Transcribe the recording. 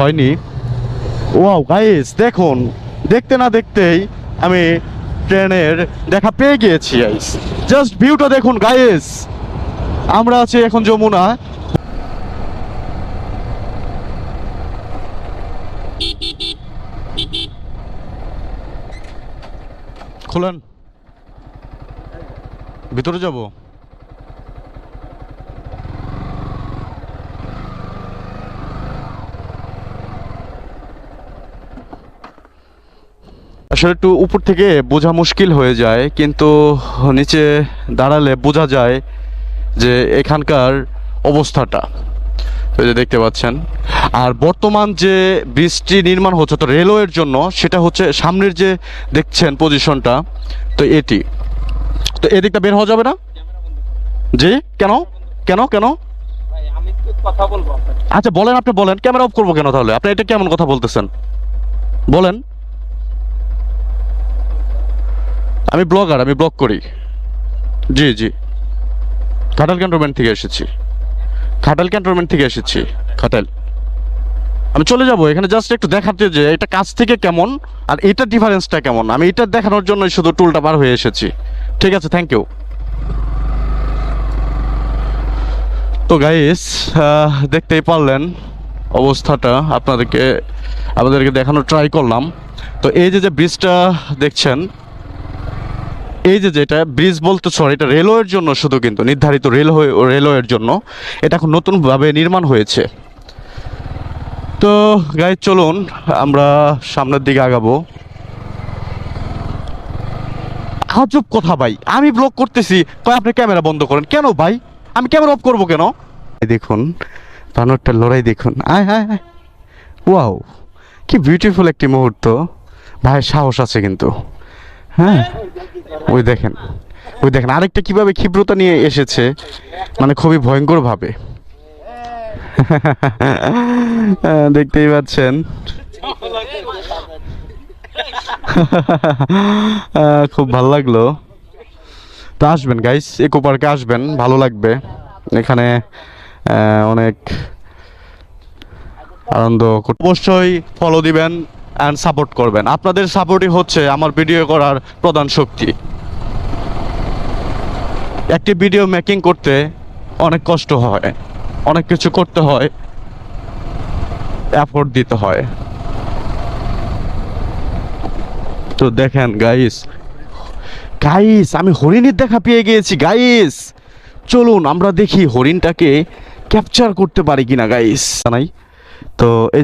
হয়নি। Wow guys দেখুন, দেখতে না দেখতেই আমি ট্রেনের দেখা পেয়ে গিয়েছি গাইস। জাস্ট ভিউটা দেখুন গাইস। আমরা আছি এখন যমুনা। খোলেন, ভিতরে যাব। আসলে একটু উপর থেকে বোঝা মুশকিল হয়ে যায়, কিন্তু নিচে দাঁড়ালে বোঝা যায় যে এখানকার অবস্থাটা। এই যে দেখতে পাচ্ছেন। আর বর্তমান যে ব্রিজটি নির্মাণ হচ্ছে তো রেলওয়ের জন্য, সেটা হচ্ছে সামনের যে দেখছেন পজিশনটা, তো এটি। তো এদিকটা বের হওয়া যাবে না? জি, কেন কেন কেন? আচ্ছা বলেন, আপনি বলেন। ক্যামেরা অফ করবো কেন তাহলে? আপনি এটা কেমন কথা বলতেছেন বলেন? আমি ব্লগার, আমি ব্লগ করি। জি জি, ঘাটাল ক্যান্টনমেন্ট থেকে এসেছি। ঘাটাল ক্যান্টনমেন্ট থেকে এসেছি, ঘাটাল। আমি চলে যাব এখানে জাস্ট একটু দেখাতে যে এটা কাছ থেকে কেমন আর এটার ডিফারেন্সটা কেমন, আমি এটা দেখানোর জন্য শুধু টুলটা পার হয়ে এসেছি। ঠিক আছে, থ্যাংক ইউ। তো গাইস, দেখতেই পারলেন অবস্থাটা, আমাদেরকে দেখানোর ট্রাই করলাম। তো এই যে ব্রিজটা দেখছেন, এই যে যেটা ব্রিজ বলতে, সরি, এটা রেলওয়ের জন্য শুধু, কিন্তু নির্ধারিত রেলওয়ের জন্য এটা এখন নতুনভাবে নির্মাণ হয়েছে। তো গাইস চলুন আমরা সামনের দিকে আগাবো। আজব কথা ভাই, আমি ব্লগ করতেছি, কয় আপনি ক্যামেরা বন্ধ করেন কেন ভাই? আমি ক্যামেরা অফ করবো কেন? এই দেখুন বানরটার লড়াই দেখুন, আয় হায় হায়। ওয়াও, কি বিউটিফুল একটি মুহূর্ত। ভাইয়ের সাহস আছে কিন্তু। হ্যাঁ, ওই দেখেন, ওই দেখেন আরেকটা কিভাবে ক্ষিপ্রতা নিয়ে এসেছে, মানে খুবই ভয়ঙ্কর ভাবে। দেখতেই পাচ্ছেন। খুব ভালো লাগলো। তো আসবেন গাইস, ইকো পার্কে আসবেন, ভালো লাগবে। এখানে অনেক আনন্দ। অবশ্যই ফলো দিবেন অ্যান্ড সাপোর্ট করবেন। আপনাদের সাপোর্টই হচ্ছে আমার ভিডিও করার প্রধান শক্তি। একটি ভিডিও মেকিং করতে অনেক কষ্ট হয়, অনেক কিছু করতে হয়, এফোর্ট দিতে হয়। তো দেখেন গাইস, গাইস আমি হরিণের দেখা পেয়ে গিয়েছি গাইস। চলুন আমরা দেখি হরিণটাকে ক্যাপচার করতে পারি কিনা গাইস। নাই তো এই